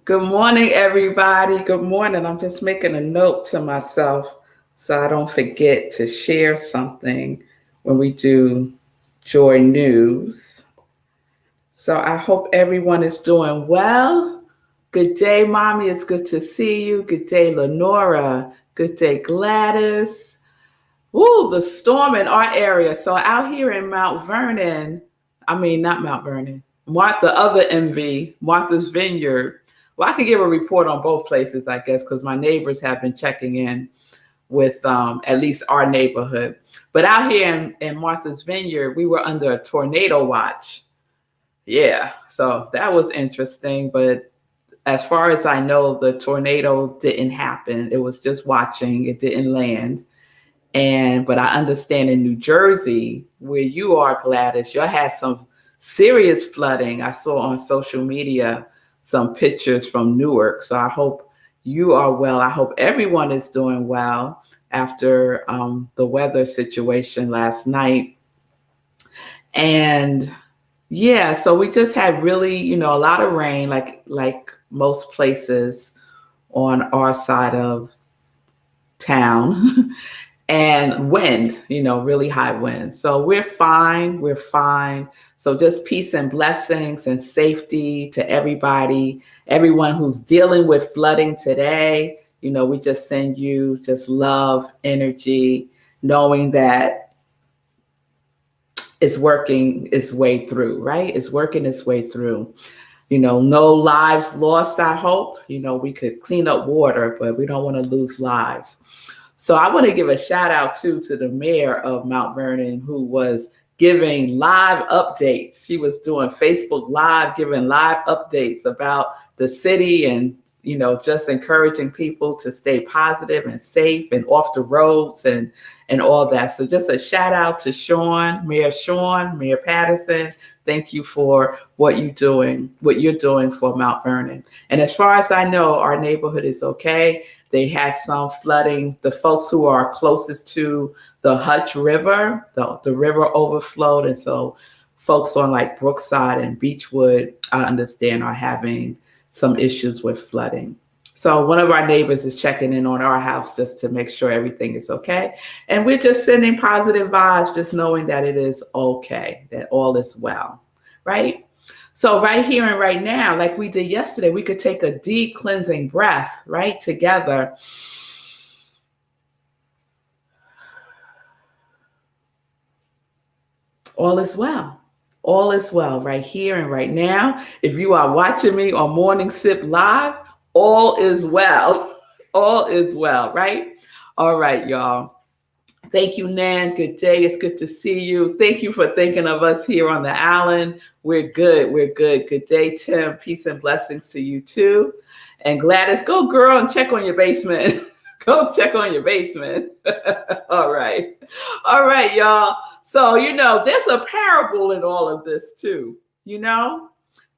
Good morning, everybody. Good morning. I'm just making a note to myself so I don't forget to share something when we do Joy News. So I hope everyone is doing well. Good day, Mommy. It's good to see you. Good day, Lenora. Good day, Gladys. Woo, the storm in our area. So out here in Mount Vernon, I mean, not Mount Vernon, the other MV, Martha's Vineyard. Well, I could give a report on both places, I guess, because my neighbors have been checking in with at least our neighborhood. But out here in Martha's Vineyard, we were under a tornado watch. Yeah, so that was interesting. But as far as I know, the tornado didn't happen. It was just watching, it didn't land. But I understand in New Jersey, where you are, Gladys, you had some serious flooding. I saw on social media some pictures from Newark. So I hope you are well. I hope everyone is doing well after the weather situation last night. And yeah, so we just had really, a lot of rain, like most places on our side of town. And wind, really high winds. So we're fine. We're fine. So just peace and blessings and safety to everybody, everyone who's dealing with flooding today. We just send you just love, energy, knowing that it's working its way through, right? It's working its way through. No lives lost, I hope. We could clean up water, but we don't want to lose lives. So I want to give a shout out too to the mayor of Mount Vernon, who was giving live updates. She was doing Facebook Live, giving live updates about the city and, just encouraging people to stay positive and safe and off the roads and all that. So just a shout out to Sean, Mayor Patterson. Thank you for what you're doing for Mount Vernon. And as far as I know, our neighborhood is okay. They had some flooding. The folks who are closest to the Hutch River, the river overflowed. And so folks on like Brookside and Beechwood, I understand, are having some issues with flooding. So one of our neighbors is checking in on our house just to make sure everything is okay. And we're just sending positive vibes, just knowing that it is okay, that all is well, right? So right here and right now, like we did yesterday, we could take a deep cleansing breath, right, together. All is well. All is well right here and right now. If you are watching me on Morning Sip Live, all is well. All is well, right? All right, y'all. Thank you, Nan. Good day. It's good to see you. Thank you for thinking of us here on the island. We're good. We're good. Good day, Tim. Peace and blessings to you too. And Gladys, go girl and check on your basement. Go check on your basement. All right. All right, y'all. So, there's a parable in all of this too.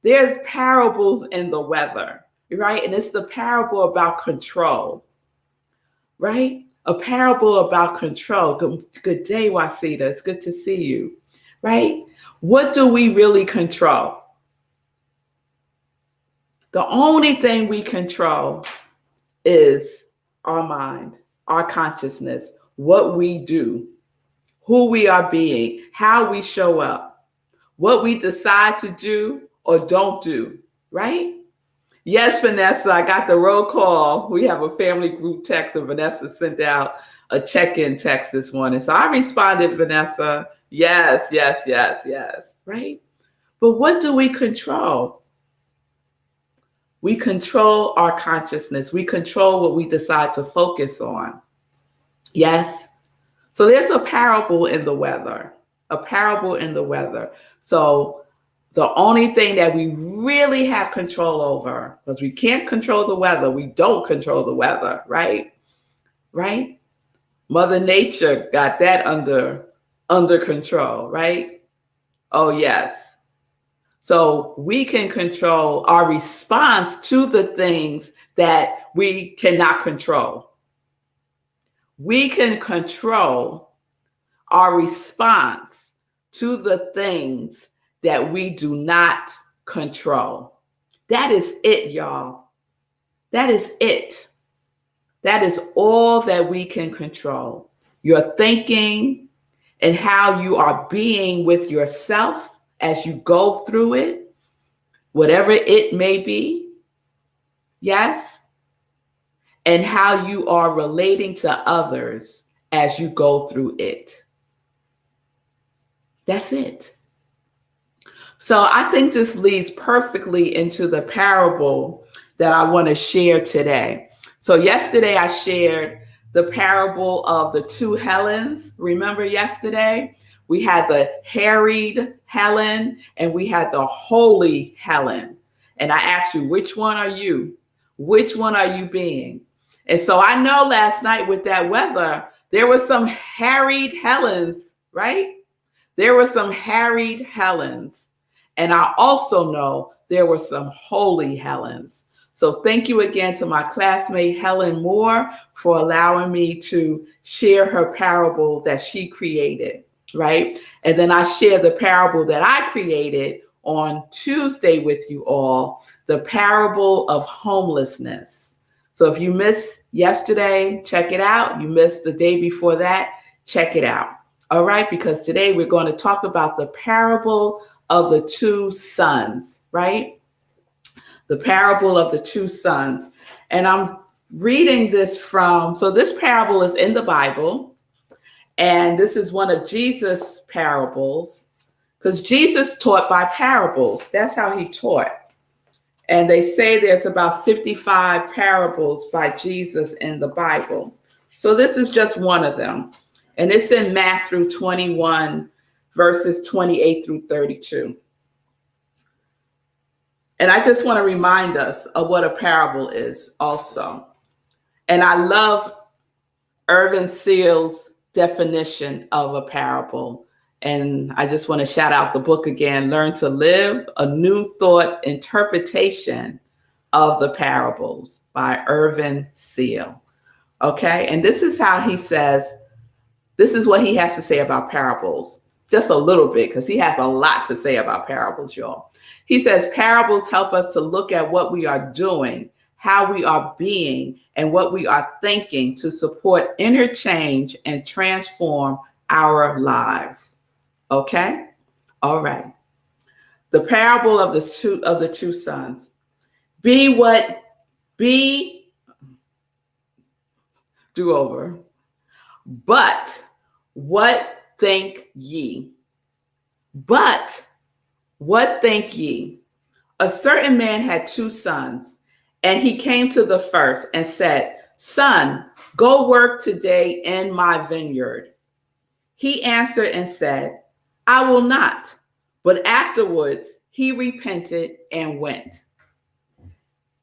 There's parables in the weather, right? And it's the parable about control, right? A parable about control. Good day, Wasita. It's good to see you, right? What do we really control? The only thing we control is our mind, our consciousness, what we do, who we are being, how we show up, what we decide to do or don't do, right? Yes, Vanessa, I got the roll call. We have a family group text, and Vanessa sent out a check-in text this morning. So I responded, Vanessa, yes, yes, yes, yes, right? But what do we control? We control our consciousness. We control what we decide to focus on. Yes? So there's a parable in the weather, a parable in the weather. So the only thing that we really have control over, because we can't control the weather, we don't control the weather, right? Right? Mother Nature got that under control, right? Oh, yes. So we can control our response to the things that we cannot control. We can control our response to the things that we do not control. That is it, y'all. That is it. That is all that we can control. Your thinking and how you are being with yourself as you go through it, whatever it may be. Yes. And how you are relating to others as you go through it. That's it. So I think this leads perfectly into the parable that I want to share today. So yesterday I shared the parable of the two Helens. Remember yesterday? We had the harried Helen and we had the holy Helen. And I asked you, which one are you? Which one are you being? And so I know last night with that weather, there were some harried Helens, right? There were some harried Helens. And I also know there were some holy Helens. So thank you again to my classmate, Helen Moore, for allowing me to share her parable that she created, right? And then I share the parable that I created on Tuesday with you all, the parable of homelessness. So if you missed yesterday, check it out. You missed the day before that, check it out. All right, because today we're going to talk about the parable of the two sons, right? The parable of the two sons. And I'm reading this so this parable is in the Bible. And this is one of Jesus' parables, because Jesus taught by parables. That's how he taught. And they say there's about 55 parables by Jesus in the Bible. So this is just one of them. And it's in Matthew 21, verses 28 through 32. And I just want to remind us of what a parable is also. And I love Irvin Seal's definition of a parable. And I just want to shout out the book again, Learn to Live, a New Thought Interpretation of the Parables by Irvin Seal. Okay, and this is how he says, this is what he has to say about parables. Just a little bit, because he has a lot to say about parables, y'all. He says, parables help us to look at what we are doing, how we are being, and what we are thinking to support inner change and transform our lives. Okay? All right. The parable of the two sons. But what think ye? But what think ye? A certain man had two sons, and he came to the first and said, Son, go work today in my vineyard. He answered and said, I will not. But afterwards he repented and went.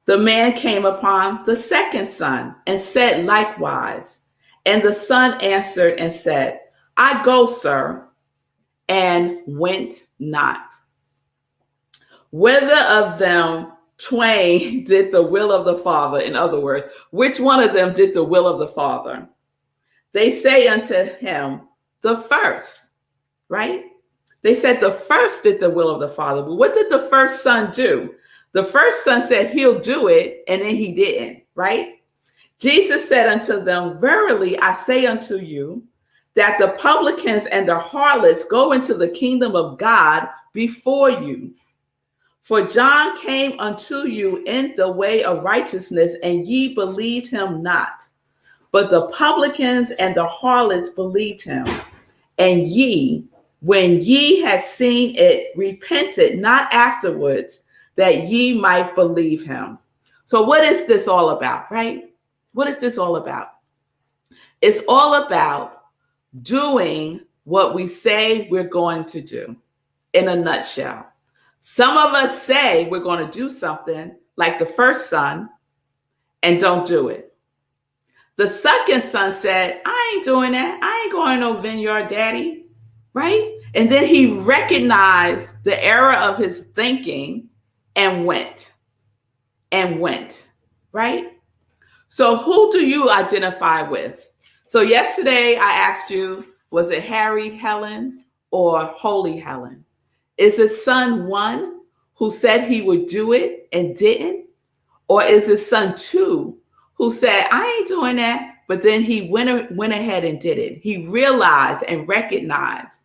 The man came upon the second son and said likewise. And the son answered and said, I go, sir, and went not. Whether of them twain did the will of the Father, in other words, which one of them did the will of the Father? They say unto him, the first, right? They said the first did the will of the Father. But what did the first son do? The first son said he'll do it, and then he didn't, right? Jesus said unto them, verily I say unto you, that the publicans and the harlots go into the kingdom of God before you. For John came unto you in the way of righteousness, and ye believed him not. But the publicans and the harlots believed him. And ye, when ye had seen it, repented not afterwards, that ye might believe him. So what is this all about, right? What is this all about? It's all about doing what we say we're going to do, in a nutshell. Some of us say we're going to do something like the first son and don't do it. The second son said, I ain't doing that. I ain't going no vineyard, daddy, right? And then he recognized the error of his thinking and went, right? So who do you identify with? So yesterday I asked you, was it Harry Helen or Holy Helen? Is it son one who said he would do it and didn't? Or is it son 2 who said, I ain't doing that, but then he went ahead and did it? He realized and recognized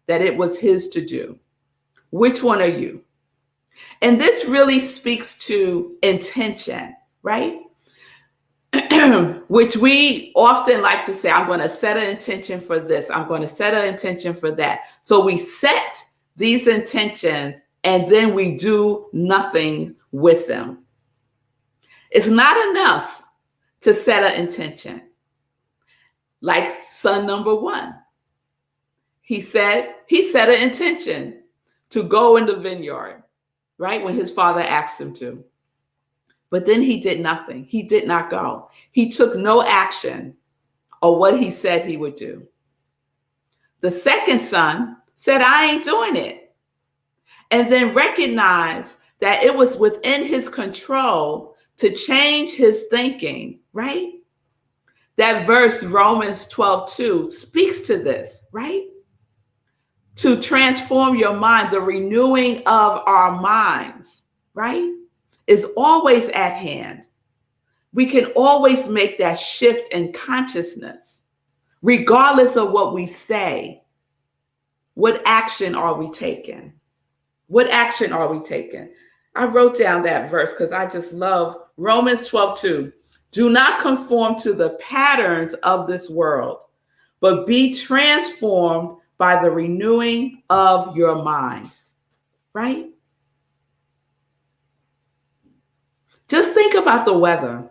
that it was his to do. Which one are you? And this really speaks to intention, right? Which we often like to say, I'm going to set an intention for this. I'm going to set an intention for that. So we set these intentions and then we do nothing with them. It's not enough to set an intention. Like son number 1. He set an intention to go in the vineyard, right? When his father asked him to. But then he did nothing. He did not go. He took no action on what he said he would do. The second son said, I ain't doing it. And then recognized that it was within his control to change his thinking, right? That verse, Romans 12:2, speaks to this, right? To transform your mind, the renewing of our minds, right, is always at hand. We can always make that shift in consciousness, regardless of what we say. What action are we taking? What action are we taking? I wrote down that verse because I just love Romans 12:2. Do not conform to the patterns of this world, but be transformed by the renewing of your mind, right? Just think about the weather.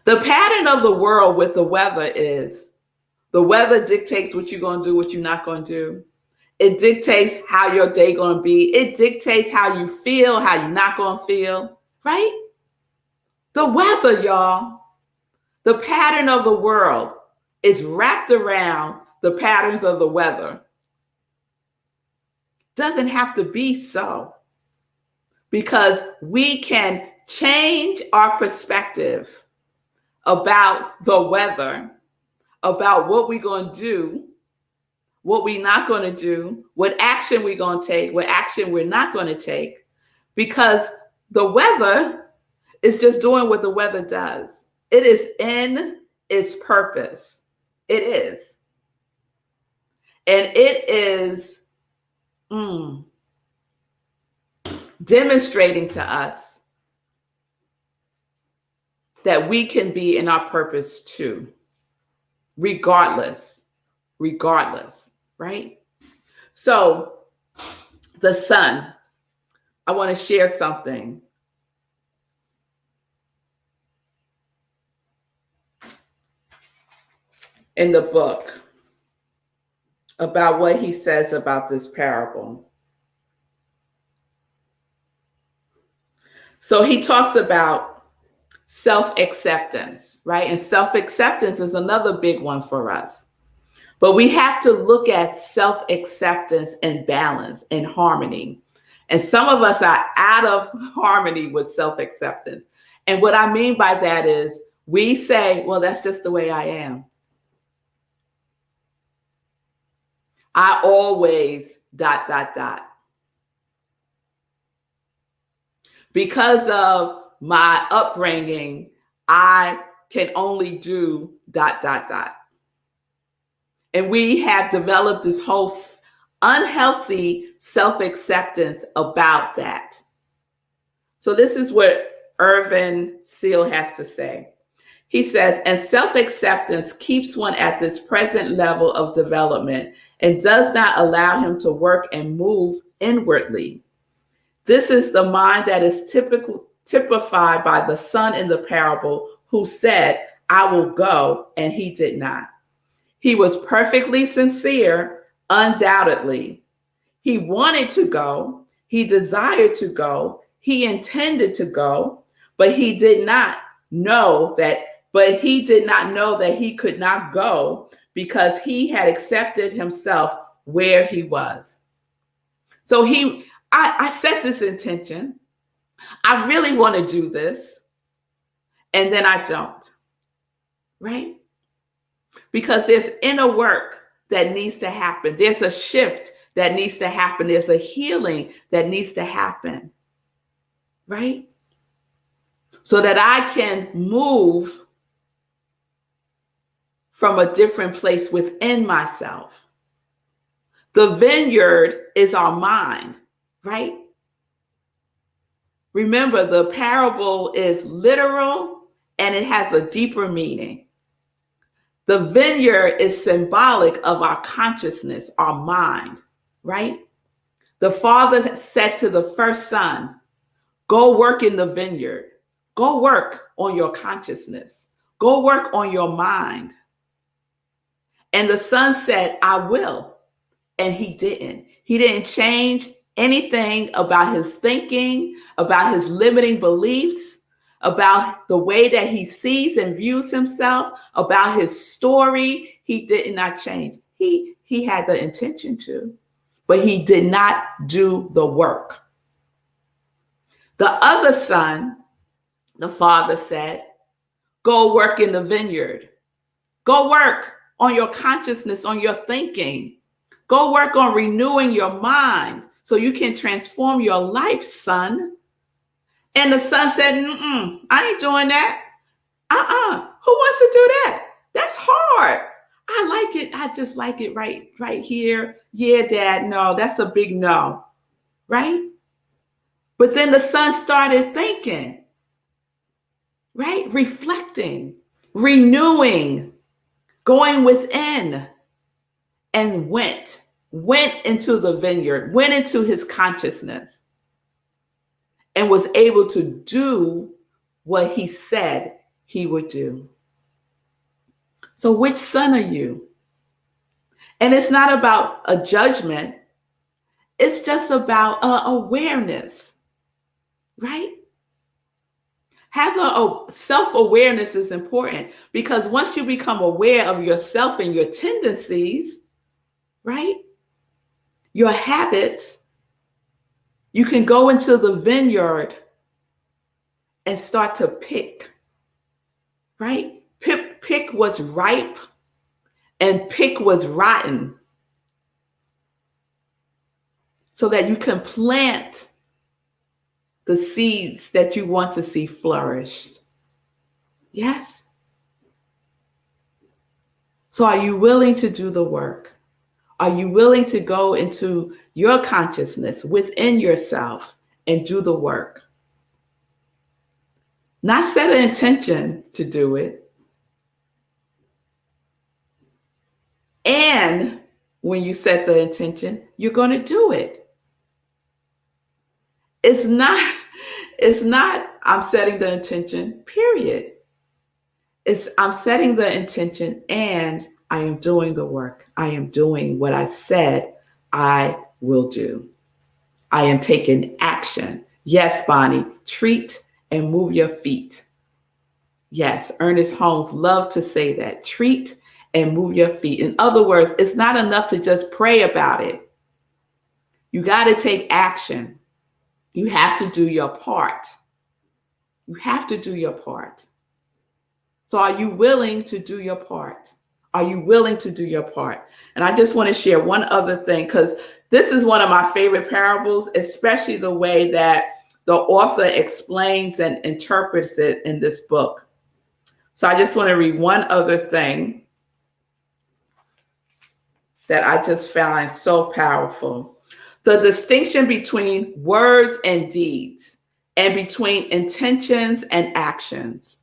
The pattern of the world with the weather is the weather dictates what you're going to do, what you're not going to do. It dictates how your day going to be. It dictates how you feel, how you're not going to feel, right? The weather, y'all, the pattern of the world is wrapped around the patterns of the weather. Doesn't have to be so, because we can change our perspective about the weather, about what we're going to do, what we're not going to do, what action we're going to take, what action we're not going to take, because the weather is just doing what the weather does. It is in its purpose. It is. And it is demonstrating to us that we can be in our purpose too, regardless, right? So the son, I want to share something. In the book about what he says about this parable. So he talks about self-acceptance, right? And self-acceptance is another big one for us. But we have to look at self-acceptance and balance and harmony. And some of us are out of harmony with self-acceptance. And what I mean by that is we say, well, that's just the way I am. I always ... Because of my upbringing, I can only do ... And we have developed this whole unhealthy self-acceptance about that. So this is what Irvin Seal has to say. He says, and self-acceptance keeps one at this present level of development and does not allow him to work and move inwardly. This is the mind that is typified by the son in the parable who said, I will go, and he did not. He was perfectly sincere, undoubtedly. He wanted to go. He desired to go. He intended to go, but he did not know that he could not go because he had accepted himself where he was. So I set this intention. I really want to do this. And then I don't, right? Because there's inner work that needs to happen. There's a shift that needs to happen. There's a healing that needs to happen, right? so that I can move from a different place within myself. The vineyard is our mind, right? Remember, the parable is literal and it has a deeper meaning. The vineyard is symbolic of our consciousness, our mind, right? The father said to the first son, go work in the vineyard. Go work on your consciousness. Go work on your mind. And the son said, I will. And he didn't. He didn't change anything about his thinking, about his limiting beliefs, about the way that he sees and views himself, about his story. He did not change. He had the intention to, but he did not do the work. The other son, the father said, go work in the vineyard. Go work on your consciousness, on your thinking. Go work on renewing your mind so you can transform your life, son. And the son said, I ain't doing that. Who wants to do that? That's hard. I like it. I just like it right here. Yeah, Dad, no, that's a big no, right? But then the son started thinking, right? Reflecting, renewing, going within, and went into the vineyard, went into his consciousness, and was able to do what he said he would do. So which son are you? And it's not about a judgment. It's just about awareness, right? Self-awareness is important because once you become aware of yourself and your tendencies, right? Your habits, you can go into the vineyard and start to pick, right? Pick what's ripe and pick what's rotten so that you can plant the seeds that you want to see flourish. Yes? So are you willing to do the work? Are you willing to go into your consciousness within yourself and do the work? Not set an intention to do it. And when you set the intention, you're going to do it. It's not I'm setting the intention, period. I'm setting the intention and I am doing the work. I am doing what I said I will do. I am taking action. Yes, Bonnie, treat and move your feet. Yes, Ernest Holmes loved to say that. Treat and move your feet. In other words, it's not enough to just pray about it. You got to take action. You have to do your part. You have to do your part. So are you willing to do your part? Are you willing to do your part? And I just want to share one other thing, because this is one of my favorite parables, especially the way that the author explains and interprets it in this book. So I just want to read one other thing that I just found so powerful. The distinction between words and deeds, and between intentions and actions.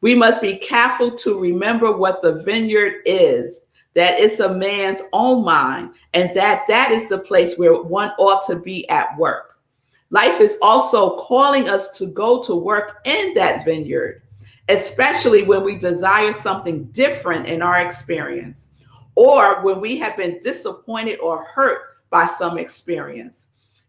We must be careful to remember what the vineyard is, that it's a man's own mind, and that is the place where one ought to be at work. Life is also calling us to go to work in that vineyard, especially when we desire something different in our experience, or when we have been disappointed or hurt by some experience.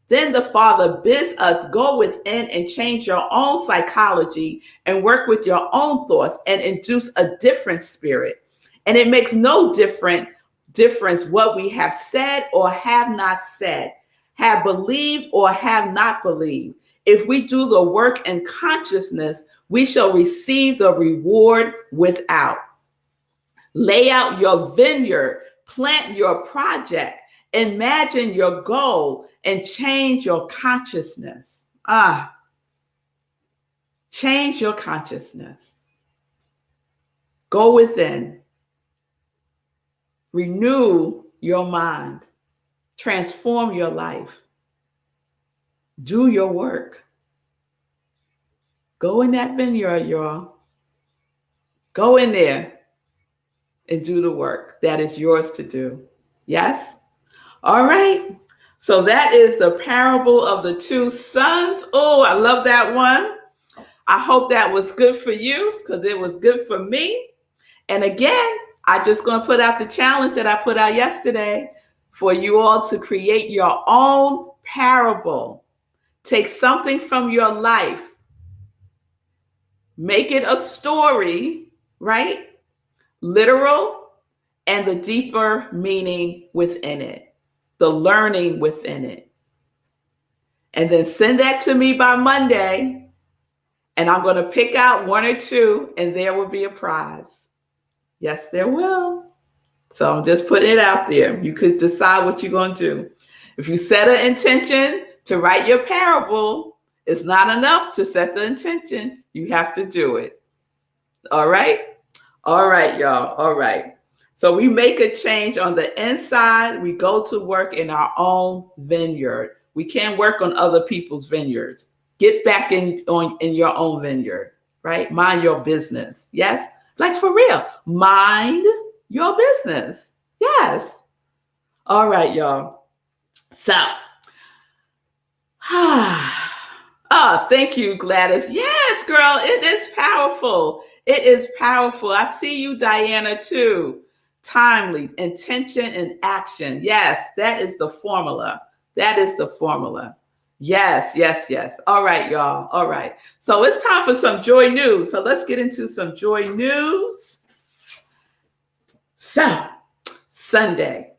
Then the Father bids us go within and change your own psychology and work with your own thoughts and induce a different spirit. And it makes no difference what we have said or have not said, have believed or have not believed. If we do the work in consciousness, we shall receive the reward without. Lay out your vineyard, plant your project, imagine your goal, and change your consciousness. Change your consciousness. Go within. Renew your mind. Transform your life. Do your work. Go in that vineyard, y'all. Go in there and do the work that is yours to do. Yes? All right. So that is the parable of the two sons. Oh, I love that one. I hope that was good for you because it was good for me. And again, I'm just going to put out the challenge that I put out yesterday for you all to create your own parable. Take something from your life, make it a story, right? Literal, and the deeper meaning within it, the learning within it. And then send that to me by Monday, and I'm going to pick out one or two, and there will be a prize. Yes, there will. So I'm just putting it out there. You could decide what you're going to do. If you set an intention to write your parable, it's not enough to set the intention. You have to do it. All right? All right, y'all. All right. So we make a change on the inside. We go to work in our own vineyard. We can't work on other people's vineyards. Get back in your own vineyard, right? Mind your business. Yes? Like for real. Mind your business. Yes. All right, y'all. So, thank you, Gladys. Yes, girl, it is powerful. It is powerful. I see you, Diana, too. Timely, intention, and action. Yes, that is the formula. That is the formula. Yes, yes, yes. All right, y'all. All right. So it's time for some joy news. So let's get into some joy news. So, Sunday,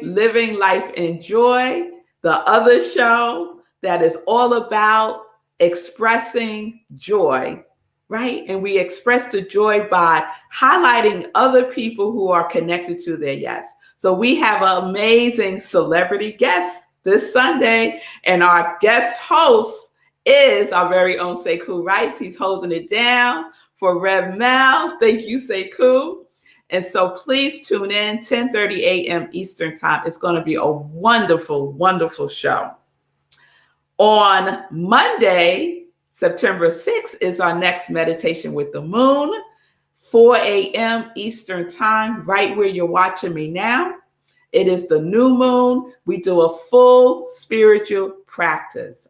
Living Life in Joy, the other show that is all about expressing joy, right? And we express the joy by highlighting other people who are connected to their yes. So we have an amazing celebrity guest this Sunday, and our guest host is our very own Sekou Rice. He's holding it down for Rev Mel. Thank you, Sekou. And so please tune in 10:30 a.m. Eastern Time. It's going to be a wonderful, wonderful show. On Monday, September 6th, is our next meditation with the moon, 4 a.m. Eastern Time, right where you're watching me now. It is the new moon. We do a full spiritual practice,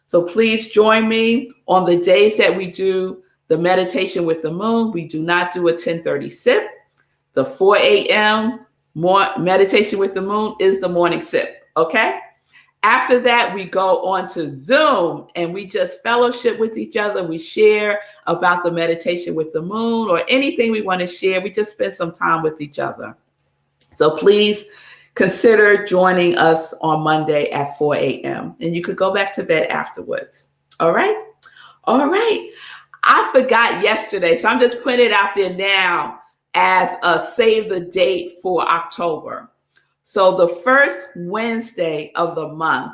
So please join me on the days that we do the meditation with the moon. We do not do a 10:30 sip. The 4 a.m. meditation with the moon is the morning sip, okay? After that, we go on to Zoom and we just fellowship with each other. We share about the meditation with the moon or anything we want to share. We just spend some time with each other. So please consider joining us on Monday at 4 a.m. And you could go back to bed afterwards. All right? All right. I forgot yesterday, so I'm just putting it out there now as a save the date for October. So the first Wednesday of the month,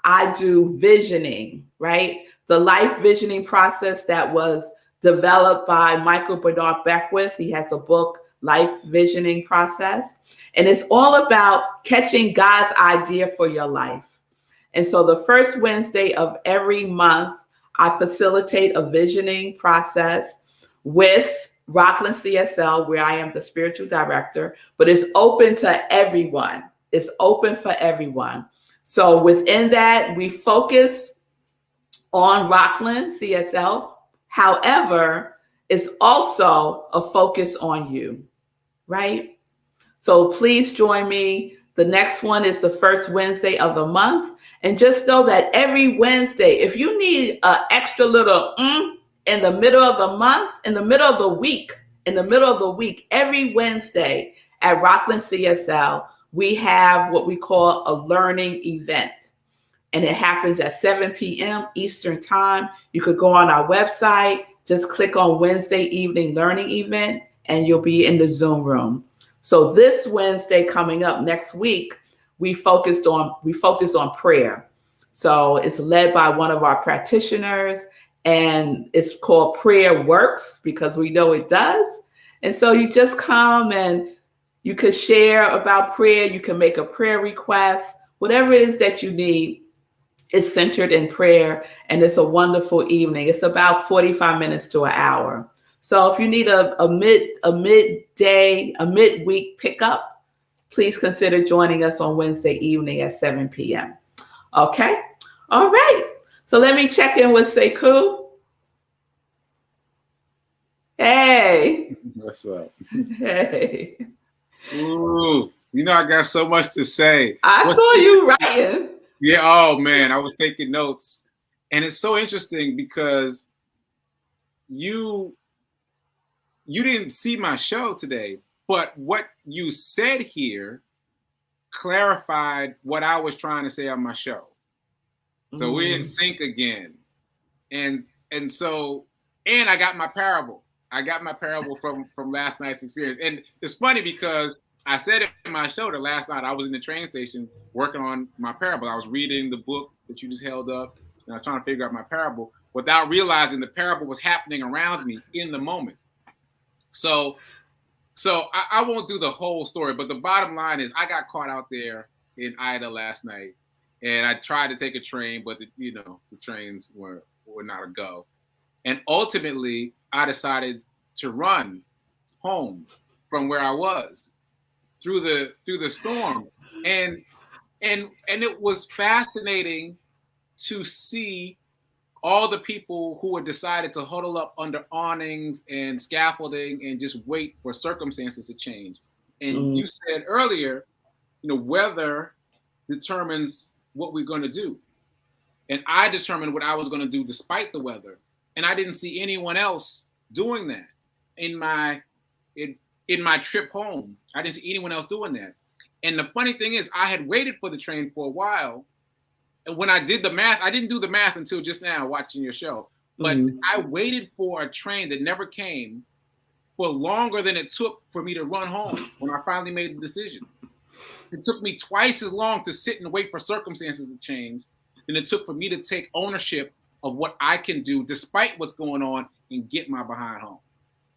I do visioning, right? The life visioning process that was developed by Michael Bernard Beckwith. He has a book, Life Visioning Process, and it's all about catching God's idea for your life. And so the first Wednesday of every month, I facilitate a visioning process with Rockland CSL, where I am the spiritual director, but it's open to everyone. It's open for everyone. So within that, we focus on Rockland CSL. However, it's also a focus on you, right? So please join me. The next one is the first Wednesday of the month. And just know that every Wednesday, if you need an extra little in the middle of the month, in the middle of the week, every Wednesday at Rockland CSL, we have what we call a learning event. And it happens at 7 p.m. Eastern Time. You could go on our website, just click on Wednesday evening learning event, and you'll be in the Zoom room. So this Wednesday coming up next week, we focus on prayer. So it's led by one of our practitioners, and it's called Prayer Works because we know it does. And so you just come and you could share about prayer. You can make a prayer request, whatever it is that you need. It's centered in prayer, and it's a wonderful evening. It's about 45 minutes to an hour. So if you need a midweek pickup, please consider joining us on Wednesday evening at 7 p.m. Okay? All right. So let me check in with Sekou. Hey. What's up? Hey. Ooh, I got so much to say. I saw you writing. Yeah, oh man, I was taking notes. And it's so interesting because you didn't see my show today, but what you said here clarified what I was trying to say on my show. So we're in sync again. And so I got my parable. I got my parable from last night's experience. And it's funny because I said it in my show that last night I was in the train station working on my parable. I was reading the book that you just held up, and I was trying to figure out my parable without realizing the parable was happening around me in the moment. So I won't do the whole story, but the bottom line is I got caught out there in Ida last night, and I tried to take a train, but the trains were not a go. And ultimately, I decided to run home from where I was through the storm, and it was fascinating to see all the people who had decided to huddle up under awnings and scaffolding and just wait for circumstances to change. And you said earlier, weather determines what we're going to do. And I determined what I was going to do despite the weather. And I didn't see anyone else doing that in my trip home. I didn't see anyone else doing that. And the funny thing is, I had waited for the train for a while. And when I did the math, I didn't do the math until just now watching your show. But I waited for a train that never came for longer than it took for me to run home when I finally made the decision. It took me twice as long to sit and wait for circumstances to change than it took for me to take ownership of what I can do despite what's going on and get my behind home.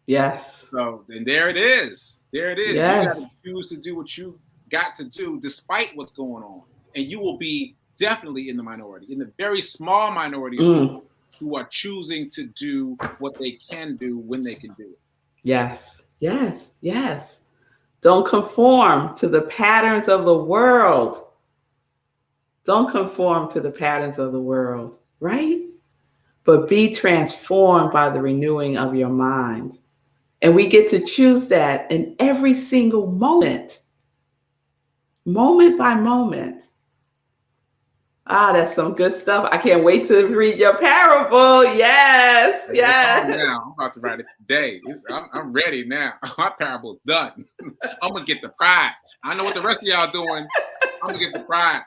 Yes. So then there it is. There it is. Yes. You got to choose to do what you got to do despite what's going on. And you will be definitely in the minority, in the very small minority of people who are choosing to do what they can do when they can do it. Yes. Yes. Yes. Don't conform to the patterns of the world. Don't conform to the patterns of the world, right? But be transformed by the renewing of your mind. And we get to choose that in every single moment by moment. That's some good stuff. I can't wait to read your parable. Yes, yes. Now, I'm about to write it today. I'm ready now. My parable's done. I'm going to get the prize. I know what the rest of y'all doing. I'm going to get the prize.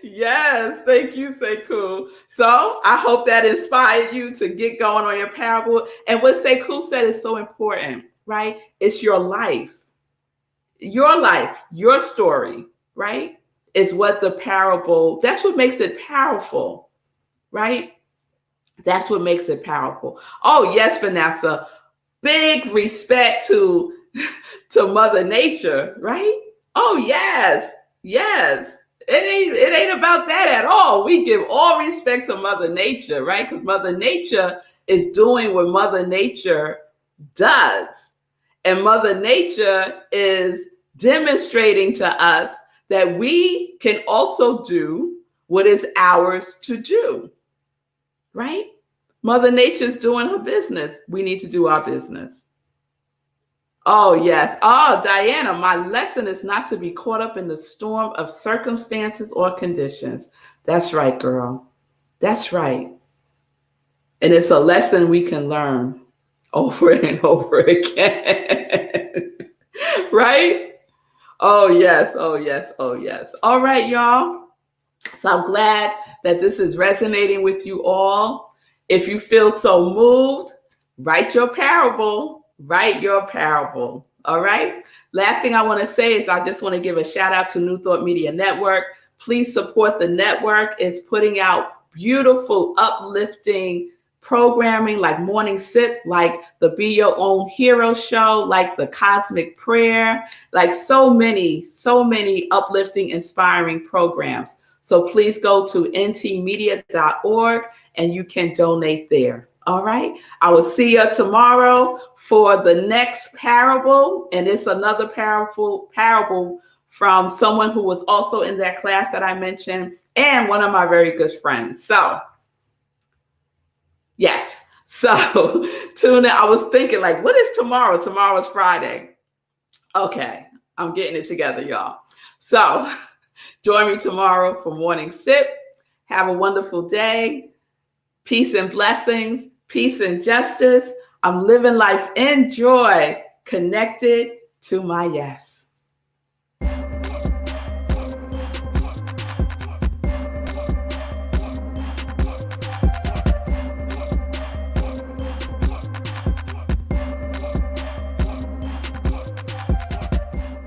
Yes, thank you, Sekou. So I hope that inspired you to get going on your parable. And what Sekou said is so important, right? It's your life, your story, right? Is what the parable, that's what makes it powerful, right? That's what makes it powerful. Oh, yes, Vanessa, big respect to Mother Nature, right? Oh, yes, yes. It ain't about that at all. We give all respect to Mother Nature, right? Because Mother Nature is doing what Mother Nature does. And Mother Nature is demonstrating to us that we can also do what is ours to do, right? Mother Nature's doing her business. We need to do our business. Oh, yes. Oh, Diana, my lesson is not to be caught up in the storm of circumstances or conditions. That's right, girl. That's right. And it's a lesson we can learn over and over again. Right? Oh, yes. Oh, yes. Oh, yes. All right, y'all. So I'm glad that this is resonating with you all. If you feel so moved, write your parable. Write your parable. All right. Last thing I want to say is I just want to give a shout out to New Thought Media Network. Please support the network. It's putting out beautiful, uplifting programming like Morning Sip, like the Be Your Own Hero show, like the Cosmic Prayer, like so many uplifting, inspiring programs. So please go to ntmedia.org and you can donate there. All right. I will see you tomorrow for the next parable. And it's another parable from someone who was also in that class that I mentioned and one of my very good friends. So yes. So tune in. I was thinking, like, what is tomorrow? Tomorrow is Friday. Okay. I'm getting it together, y'all. So join me tomorrow for Morning Sip. Have a wonderful day. Peace and blessings. Peace and justice. I'm living life in joy, connected to my yes.